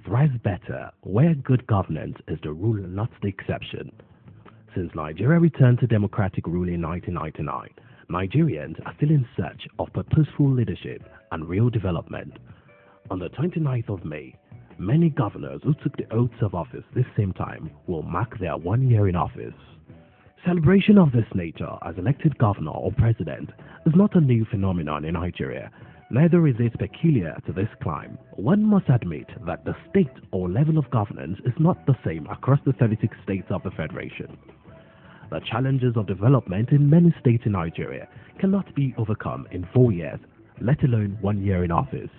thrives better where good governance is the rule, not the exception. Since Nigeria returned to democratic rule in 1999, Nigerians are still in search of purposeful leadership and real development. On the 29th of May, many governors who took the oaths of office this same time will mark their 1 year in office. Celebration of this nature as elected governor or president is not a new phenomenon in Nigeria, neither is it peculiar to this climb. One must admit that the state or level of governance is not the same across the 36 states of the Federation. The challenges of development in many states in Nigeria cannot be overcome in 4 years, let alone 1 year in office.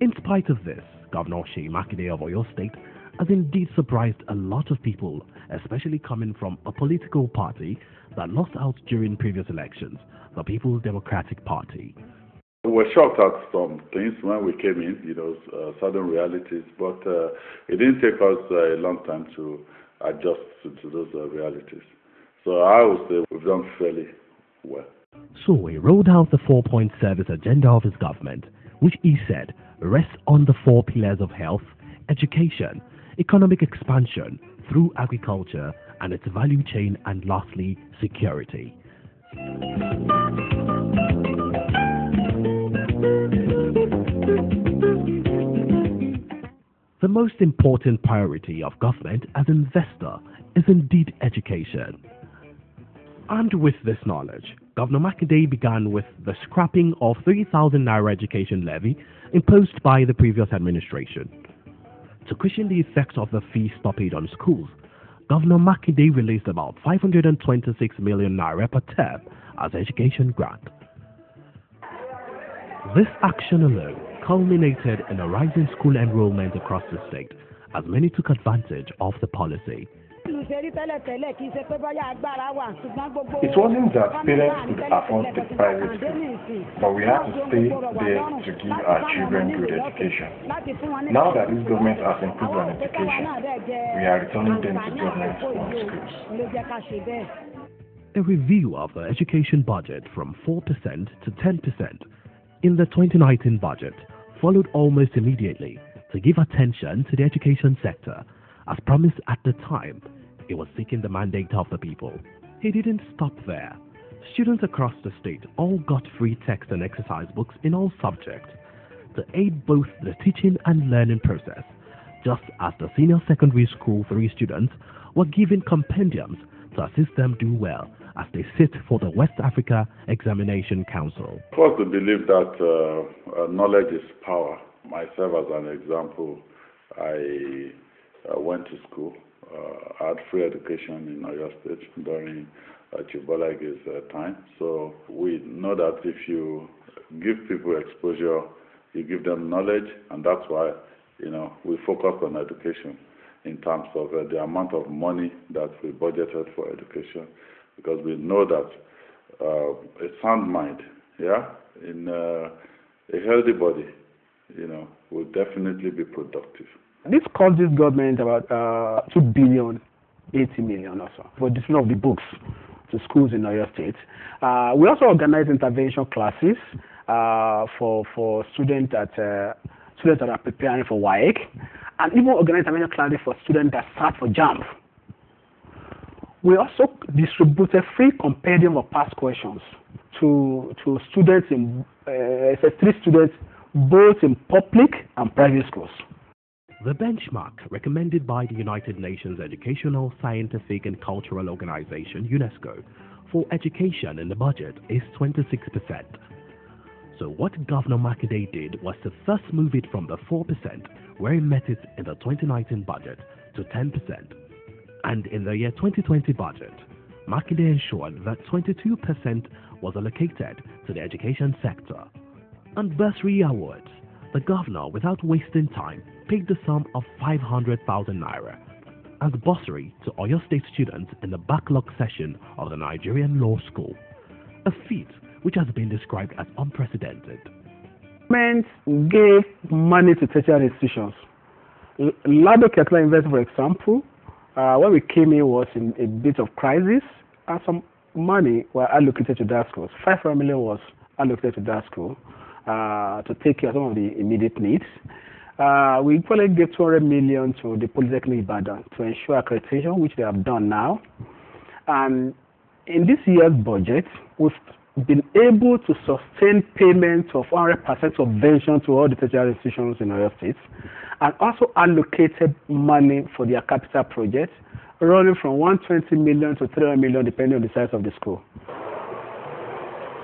In spite of this, Governor Seyi Makinde of Oyo State has indeed surprised a lot of people, especially coming from a political party that lost out during previous elections, the People's Democratic Party. We were shocked at some things when we came in, certain realities, but it didn't take us a long time to adjust to those realities. So I would say we've done fairly well. So he rolled out the 4-point service agenda of his government, which he said rests on the 4 pillars of health, education, economic expansion through agriculture and its value chain, and lastly, security. The most important priority of government as investor is indeed education. Armed with this knowledge, Governor Makinde began with the scrapping of 3,000 naira education levy imposed by the previous administration. To cushion the effects of the fee stoppage on schools, Governor Makinde released about 526 million naira per term as education grant. This action alone culminated in a rise in school enrollment across the state, as many took advantage of the policy. It wasn't that parents could afford the private school, but we had to stay there to give our children good education. Now that this government has improved on education, we are returning them to government-owned schools. A review of the education budget from 4% to 10% in the 2019 budget followed almost immediately to give attention to the education sector. As promised at the time, he was seeking the mandate of the people. He didn't stop there. Students across the state all got free text and exercise books in all subjects to aid both the teaching and learning process, just as the senior secondary school 3 students were given compendiums to assist them do well as they sit for the West Africa Examination Council. Of course, we believe that knowledge is power. Myself, as an example, I went to school. I had free education in Oyo State during Chibolage's time. So we know that if you give people exposure, you give them knowledge, and that's why we focus on education in terms of the amount of money that we budgeted for education, because we know that a sound mind, in a healthy body, will definitely be productive. This cost this government about 2 billion, 80 million or so for distribution of the books to schools in Oyo State. We also organize intervention classes for students that are preparing for WAEC, and even organize intervention classes for students that start for JAMB. We also distributed free compendium of past questions to students in 3 students both in public and private schools. The benchmark recommended by the United Nations Educational, Scientific and Cultural Organization, UNESCO, for education in the budget is 26%. So what Governor Makinde did was to first move it from the 4%, where he met it in the 2019 budget, to 10%. And in the year 2020 budget, Makinde ensured that 22% was allocated to the education sector. And bursary awards, the governor, without wasting time, paid the sum of 500,000 naira as bursary to Oyo State students in the backlog session of the Nigerian Law School, a feat which has been described as unprecedented. Government gave money to tertiary institutions. Lado Ketla University, for example, when we came in was in a bit of crisis, and some money were allocated to that school. 500 million was allocated to that school to take care of some of the immediate needs. We equally gave 200 million to the Polytechnic Ibadan to ensure accreditation, which they have done now. And in this year's budget, we've been able to sustain payments of 100% subvention to all the tertiary institutions in Oyo State, and also allocated money for their capital projects, running from 120 million to 300 million, depending on the size of the school.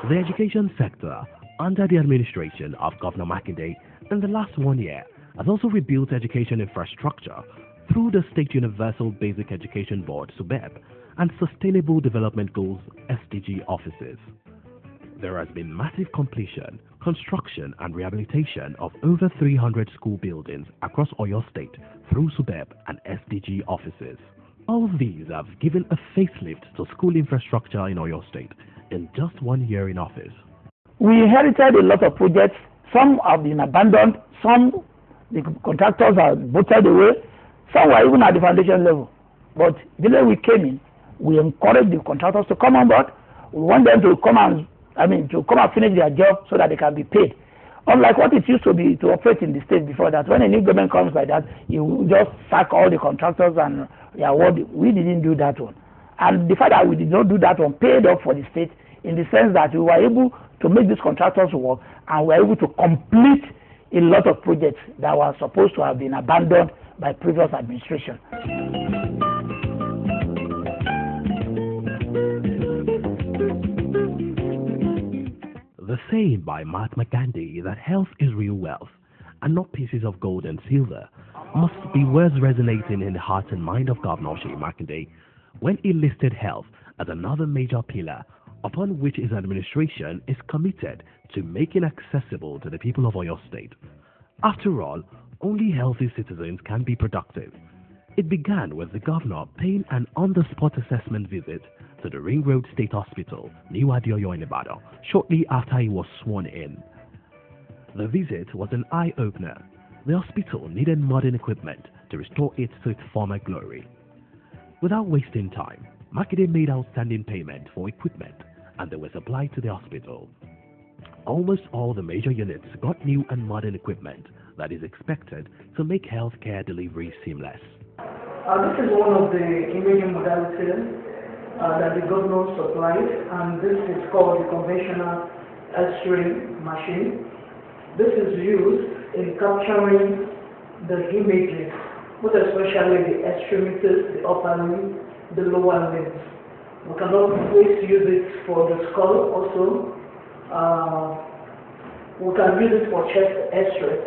The education sector, under the administration of Governor Makinde, in the last 1 year, has also rebuilt education infrastructure through the State Universal Basic Education Board, SUBEB, and Sustainable Development Goals, SDG offices. There has been massive completion, construction and rehabilitation of over 300 school buildings across Oyo State through SUBEB and SDG offices. All these have given a facelift to school infrastructure in Oyo State in just 1 year in office. We inherited a lot of projects. Some have been abandoned, some the contractors are voted away, some were even at the foundation level. But the day we came in, we encouraged the contractors to come on board. We want them to come and finish their job so that they can be paid. Unlike what it used to be to operate in the state before that, when a new government comes like that, you just sack all the contractors and the award. We didn't do that one. And the fact that we did not do that one paid off for the state in the sense that we were able to make these contractors work and we were able to complete a lot of projects that were supposed to have been abandoned by previous administration. The saying by Mahatma Gandhi that health is real wealth and not pieces of gold and silver must be words resonating in the heart and mind of Governor Seyi Makinde when he listed health as another major pillar upon which his administration is committed to making accessible to the people of Oyo State. After all, only healthy citizens can be productive. It began with the governor paying an on-the-spot assessment visit to the Ring Road State Hospital, New Adioyo in Ibadan, shortly after he was sworn in. The visit was an eye-opener. The hospital needed modern equipment to restore it to its former glory. Without wasting time, Makinde made outstanding payment for equipment and they were supplied to the hospital. Almost all the major units got new and modern equipment that is expected to make healthcare delivery seamless. This is one of the imaging modalities that the governor supplied, and this is called the conventional X-ray machine. This is used in capturing the images, most especially the extremities, the upper limb, the lower limbs. We can always use it for the skull also. We can use it for chest X-ray.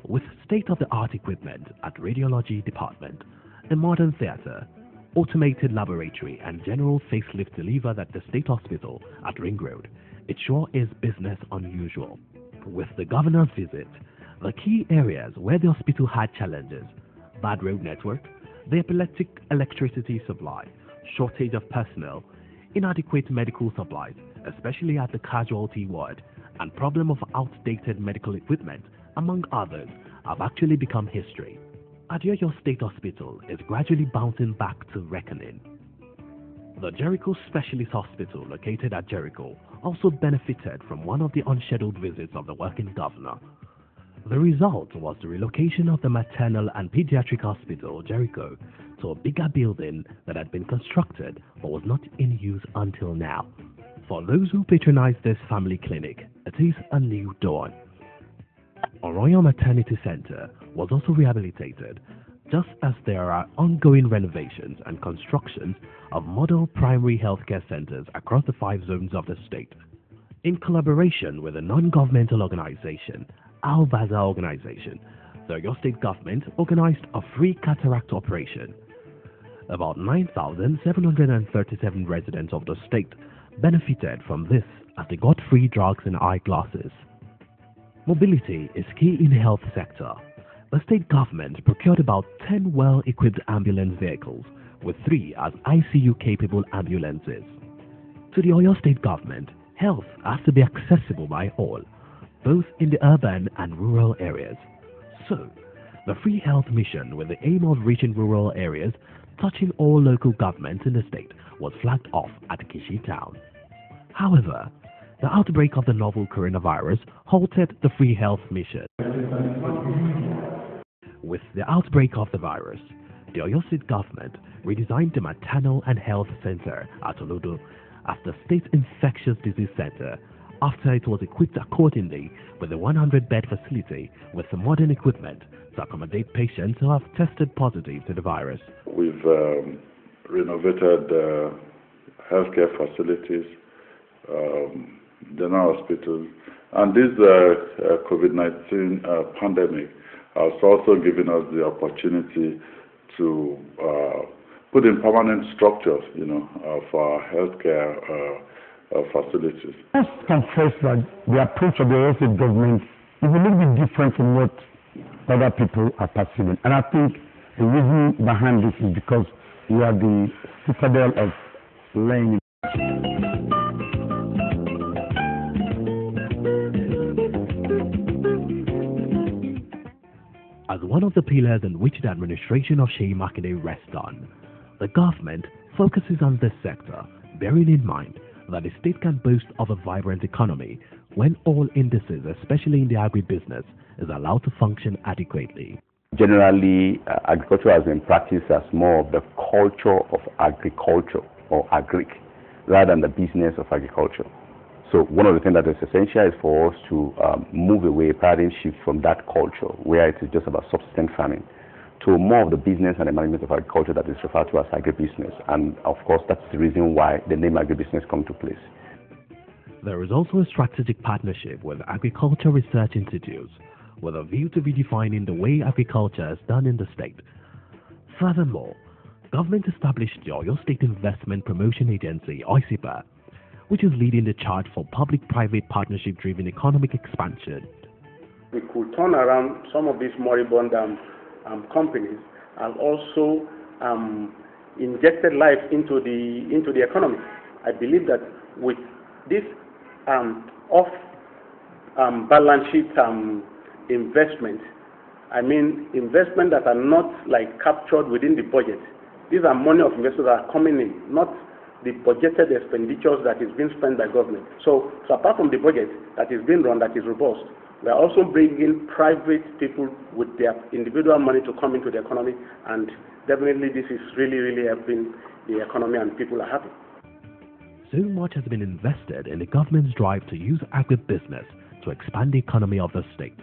With state-of-the-art equipment at radiology department, a modern theater, automated laboratory and general facelift delivered at the state hospital at Ring Road, it sure is business unusual. With the governor's visit, the key areas where the hospital had challenges: bad road network, the epileptic electricity supply, shortage of personnel, inadequate medical supplies, especially at the casualty ward, and problem of outdated medical equipment, among others, have actually become history. Adioyo State Hospital is gradually bouncing back to reckoning. The Jericho Specialist Hospital, located at Jericho, also benefited from one of the unscheduled visits of the working governor. The result was the relocation of the Maternal and Pediatric Hospital, Jericho, to a bigger building that had been constructed but was not in use until now. For those who patronize this family clinic, it is a new dawn. Oroyo Maternity Center was also rehabilitated, just as there are ongoing renovations and constructions of model primary healthcare centers across the 5 zones of the state. In collaboration with a non-governmental organization, Al-Baza organization, the Oyo State government organized a free cataract operation. About 9,737 residents of the state benefited from this as they got free drugs and eyeglasses. Mobility is key in the health sector. The state government procured about 10 well-equipped ambulance vehicles, with 3 as ICU-capable ambulances. To the Oyo State government, health has to be accessible by all, both in the urban and rural areas. So, the free health mission with the aim of reaching rural areas, touching all local governments in the state, was flagged off at Kishi town. However, the outbreak of the novel coronavirus halted the free health mission. With the outbreak of the virus, the Oyo State government redesigned the Maternal and Health Center at Olodo as the State Infectious Disease Center after it was equipped accordingly with a 100-bed facility with some modern equipment to accommodate patients who have tested positive to the virus. We've renovated healthcare facilities, general hospitals, and this COVID-19 pandemic has also given us the opportunity to put in permanent structures, for our healthcare facilities. I must confess that the approach of the Oyo State government is a little bit different from what other people are pursuing. And I think the reason behind this is because we are the citadel of learning. As one of the pillars in which the administration of Seyi Makinde rests on, the government focuses on this sector, bearing in mind that the state can boast of a vibrant economy when all indices, especially in the agribusiness, is allowed to function adequately. Generally, agriculture has been practiced as more of the culture of agriculture or agric, rather than the business of agriculture. So one of the things that is essential is for us to move away, paradigm shift from that culture where it is just about subsistence farming to more of the business and the management of agriculture that is referred to as agribusiness. And of course, that's the reason why the name agribusiness come to place. There is also a strategic partnership with agriculture research institutes with a view to redefining the way agriculture is done in the state. Furthermore, government established the Oyo State Investment Promotion Agency, OISIPA, which is leading the charge for public-private partnership-driven economic expansion. We could turn around some of these moribund companies and also injected life into the economy. I believe that with this off-balance sheet investment, I mean investment that are not like captured within the budget. These are money of investors that are coming in, not the budgeted expenditures that is being spent by government. So apart from the budget that is being run, that is robust, we are also bringing private people with their individual money to come into the economy, and definitely this is really helping the economy, and people are happy. So much has been invested in the government's drive to use agribusiness to expand the economy of the state.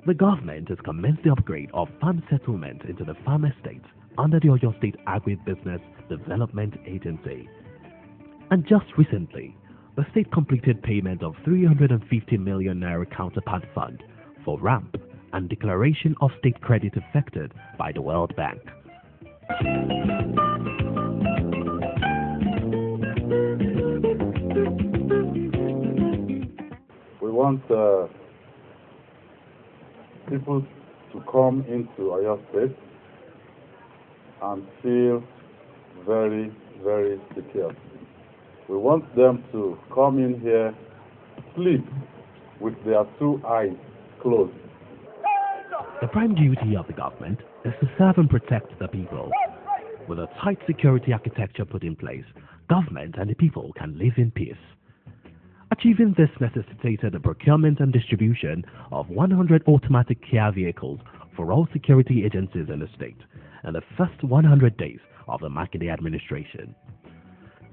The government has commenced the upgrade of farm settlement into the farm estates under the Oyo State Agribusiness Development Agency. And just recently, the state completed payment of 350 million naira counterpart fund for ramp and declaration of state credit affected by the World Bank. We want people to come into Oyo State and feel very, very secure. We want them to come in here, sleep with their two eyes closed. The prime duty of the government is to serve and protect the people. With a tight security architecture put in place, government and the people can live in peace. Achieving this necessitated the procurement and distribution of 100 automatic care vehicles for all security agencies in the state in the first 100 days of the Makinde administration.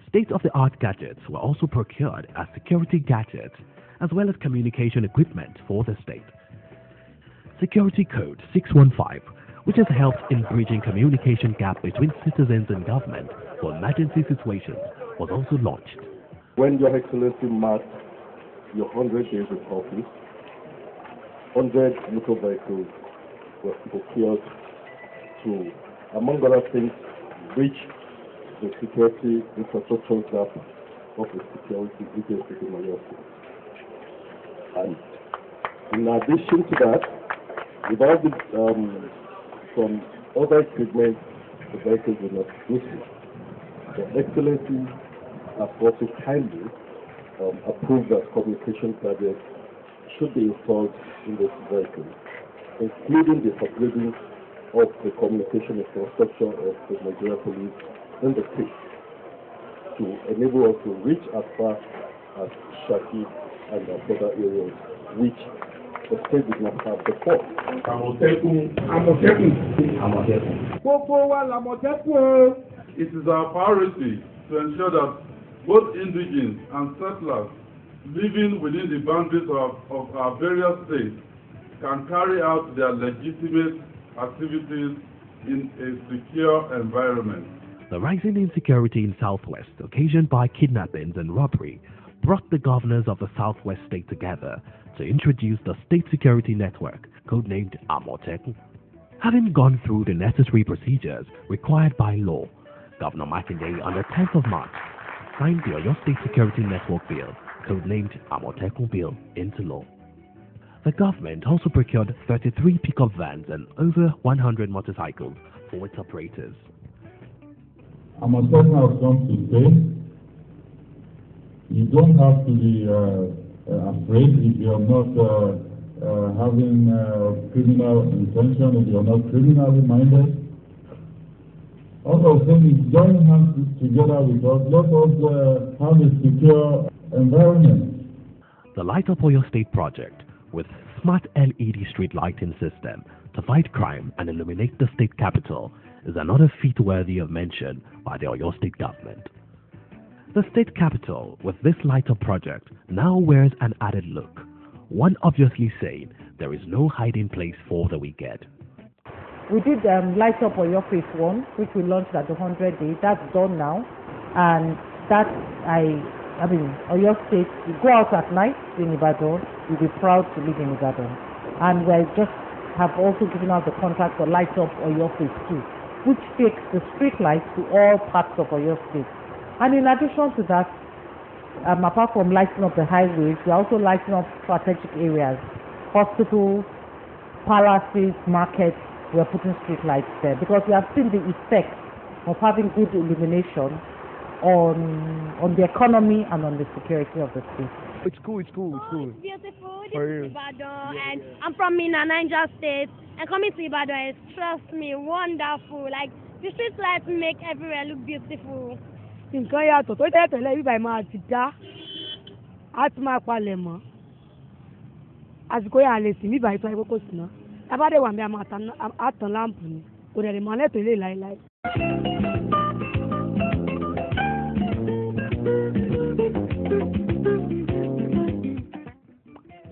State-of-the-art gadgets were also procured as security gadgets as well as communication equipment for the state. Security Code 615, which has helped in bridging communication gap between citizens and government for emergency situations, was also launched. When Your Excellency marked your 100 days of office, 100 motor vehicles were procured to, among other things, bridge the security infrastructure gap of the security agency in Oyo State. And in addition to that, we've also from other equipment, the vehicles were not useful. The Excellency has also kindly approved that communication gadgets should be installed in this vehicle, including the upgrading of the communication infrastructure of the Nigeria Police in the state to enable us to reach as far as Shaki and other areas which the state did not have support. It is our priority to ensure that both indigenous and settlers living within the boundaries of our various states can carry out their legitimate activities in a secure environment. The rising insecurity in Southwest, occasioned by kidnappings and robbery, brought the governors of the Southwest state together to introduce the State Security Network, codenamed Amotekun. Having gone through the necessary procedures required by law, Governor Makinde on the 10th of March signed the Oyo State Security Network Bill, codenamed Amotekun Bill, into law. The government also procured 33 pickup vans and over 100 motorcycles for its operators. Amotekun has come to stay. You don't have to be afraid if you're not having criminal intention, if you're not criminally minded. All those things, join hands together with us. Let us have a secure environment. The Light Up Oyo State project, with smart LED street lighting system to fight crime and illuminate the state capital, is another feat worthy of mention by the Oyo State government. The state capital, with this Light Up project, now wears an added look, one obviously saying there is no hiding place for the wicked. We did Light Up Oyo Phase 1, which we launched at the 100 days. That's done now, and that I mean, Oyo State, you go out at night in Ibadan, you'll be proud to live in Ibadan. And we just have also given out the contract for Light Up Oyo Phase 2, which takes the street lights to all parts of Oyo State. And in addition to that, apart from lighting up the highways, we're also lighting up strategic areas, hospitals, palaces, markets. We're putting street lights there because we have seen the effect of having good illumination on the economy and on the security of the state. It's cool. It's beautiful. This is Ibadan, and I'm from Niger State. And coming to Ibadan is, trust me, wonderful. Like, the street lights make everywhere look beautiful. Nǹkan yàtọ̀ tó tẹ́ tẹ̀lé bíbá máa ti dá á ti máa palẹ̀ mọ́ àsìkò yà lè sìn bíbá ìtọ́ ìkókò sí náà tábàdé wà mí àtàn láǹpù ni kò dẹ̀ lè mọ́ lẹ́tọ̀ ilé láéláé.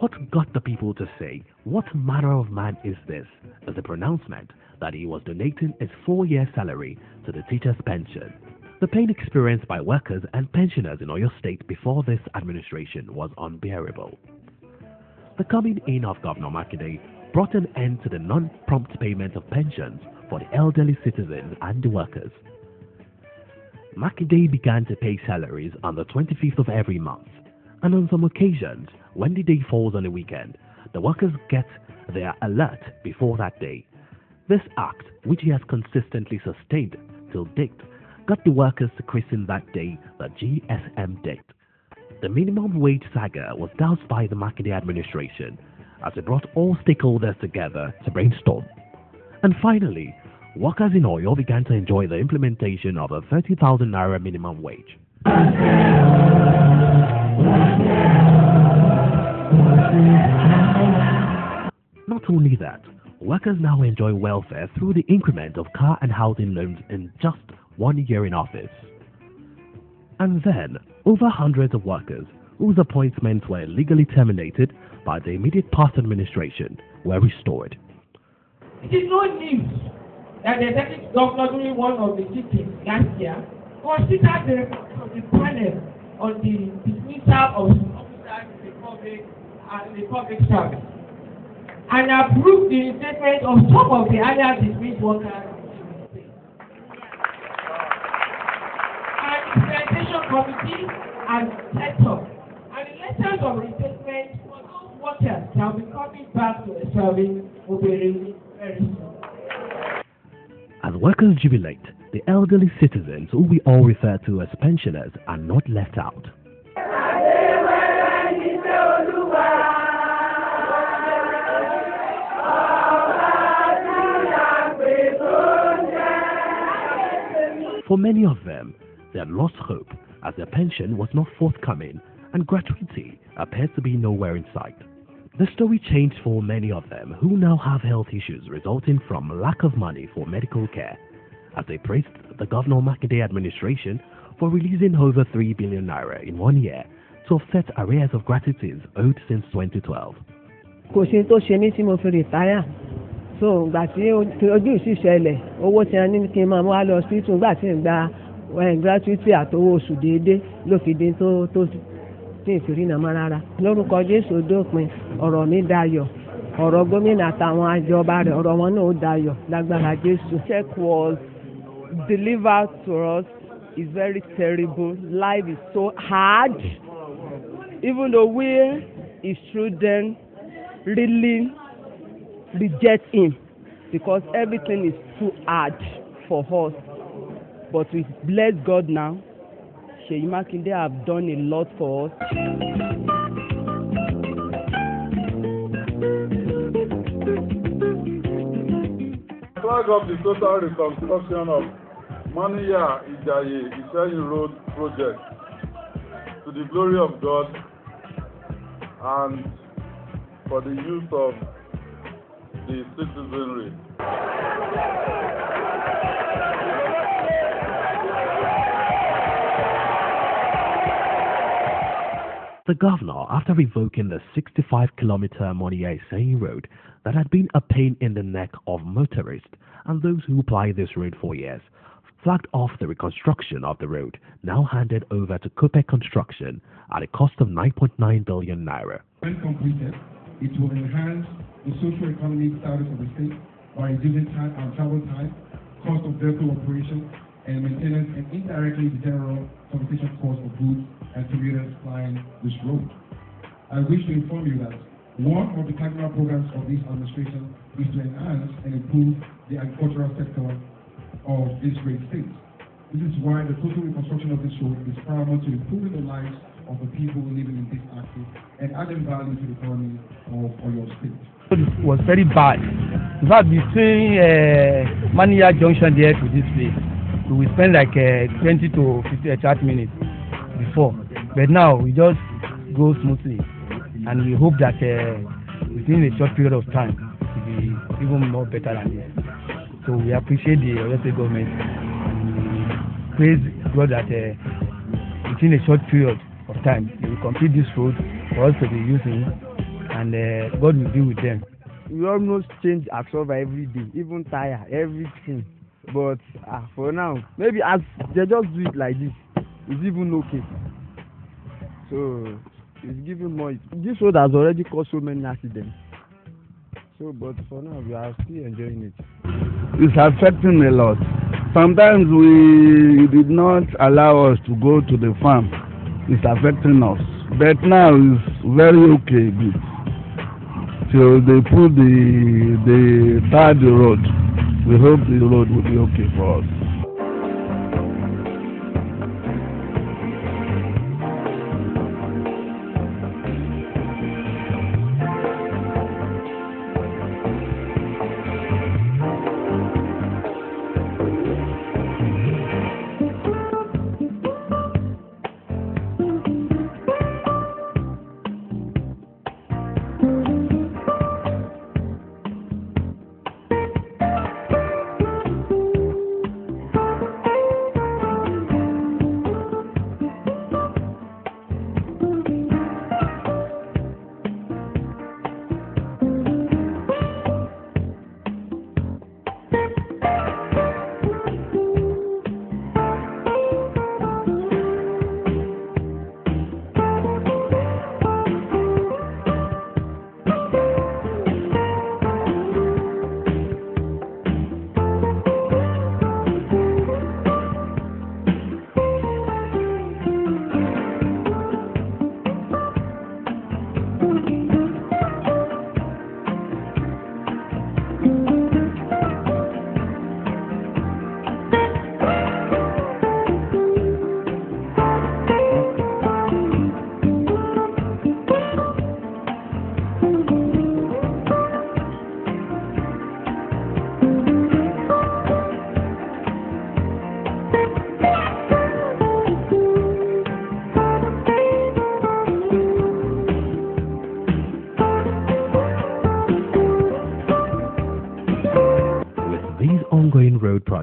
What got the people to say, "What manner of man is this?" is the pronouncement that he was donating his 4-year salary to the teacher's pension. The pain experienced by workers and pensioners in Oyo State before this administration was unbearable. The coming in of Governor Makinde brought an end to the non-prompt payment of pensions for the elderly citizens and the workers. Makinde began to pay salaries on the 25th of every month, and on some occasions, when the day falls on a weekend, the workers get their alert before that day. This act, which he has consistently sustained till date, got the workers to christen that day the GSM date. The minimum wage saga was doused by the Makinde administration as it brought all stakeholders together to brainstorm. And finally, workers in Oyo began to enjoy the implementation of a 30,000 naira minimum wage. Not only that, workers now enjoy welfare through the increment of car and housing loans in just 1 year in office. And then, over hundreds of workers whose appointments were illegally terminated by the immediate past administration were restored. It is no news that the executive governor during one of the meetings last year considered the report of the panel on the dismissal of officers in the public service and approved the reinstatement of some of the earlier dismissed workers. Committee and set up, and the letters of reinstatement for those workers that will be coming back to the service will be released very soon. As workers jubilate, the elderly citizens, who we all refer to as pensioners, are not left out. For many of them, they had lost hope as their pension was not forthcoming and gratuity appeared to be nowhere in sight. The story changed for many of them who now have health issues resulting from lack of money for medical care, as they praised the Governor Makinde administration for releasing over 3 billion naira in 1 year to offset arrears of gratuities owed since 2012. Kò sí tó ṣe mí tí mo fi retire. So ìgbà tí ojú ìṣìṣẹ́lẹ̀ owó tí a ní kí n máa wá lọ sí tún ìgbà tí ń gba gratuity àtowó oṣù déédéé ló fi dín tó tí ìfìrí náà mọ́ rárá. Lórúkọ Jésù dópin ọ̀rọ̀ mi dayọ̀. Ọ̀rọ̀ gómìnà àtàwọn àjọba rẹ̀ ọ̀rọ̀ wọn náà ó dayọ̀ lágbára Jésù. Check was delivered to us is very terrible. Life is so hard. Even though we, his children, really reject him because everything is too hard for us. But we bless God now. Seyi Makinde have done a lot for us. Flag of the total reconstruction of Maniya Ijaye Iseyin Road project to the glory of God and for the use of the citizenry. The governor, after revoking the 65-kilometer Maniya Iseyin road that had been a pain in the neck of motorists and those who ply this road for years, flagged off the reconstruction of the road, now handed over to Copec Construction at a cost of 9.9 billion naira. When completed, it will enhance the socio-economic status of the state by reducing time and travel time, cost of vehicle operation and maintenance, and indirectly the general transportation cost of goods and commuters flying this road. I wish to inform you that one of the cardinal programs of this administration is to enhance and improve the agricultural sector of this great state. This is why the total reconstruction of this road is paramount to improving the lives of the people living in this axis and adding value to the economy of Oyo State. It was very bad. In fact, between Maniya Junction there to this place, we spend like 20 to 30 minutes before. But now we just go smoothly, and we hope that within a short period of time, it will be even more better than this. So we appreciate the Oyo State government, and we praise God that within a short period of time, they will complete this road for us to be using, and God will be with them. We almost change absorber every day, even tire, everything. But for now, maybe as they just do it like this, it's even okay. So it's giving more. This road has already caused so many accidents. So, but for now, we are still enjoying it. It's affecting a lot. Sometimes we did not allow us to go to the farm. It's affecting us. But now it's very okay. So they put the third road. We hope the road will be okay for us.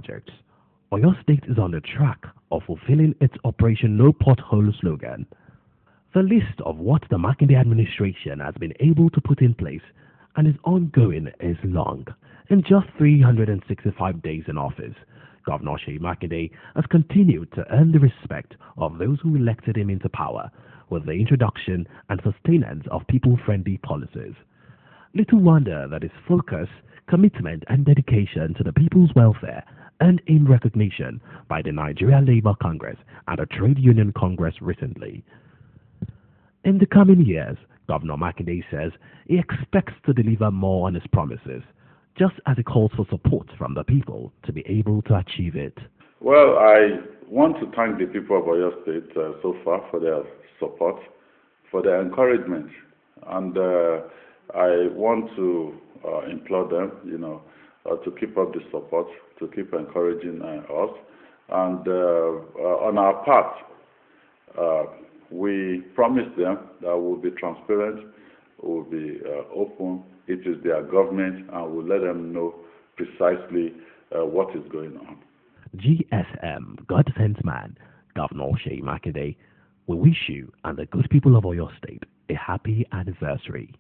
projects, Oyo State is on the track of fulfilling its Operation No Pothole slogan. The list of what the Makinde administration has been able to put in place and is ongoing is long. In just 365 days in office, Governor Seyi Makinde has continued to earn the respect of those who elected him into power with the introduction and sustenance of people-friendly policies. Little wonder that his focus, commitment and dedication to the people's welfare earned him recognition by the Nigeria Labour Congress and the Trade Union Congress recently. In the coming years, Governor Makinde says he expects to deliver more on his promises, just as he calls for support from the people to be able to achieve it. Well, I want to thank the people of Oyo State so far for their support, for their encouragement, and I want to implore them, to keep up the support, to keep encouraging us. And on our part, we promise them that we'll be transparent, we'll be open. It is their government, and we'll let them know precisely what is going on. GSM, God Sent Man, Governor Seyi Makinde, we wish you and the good people of Oyo State a happy anniversary.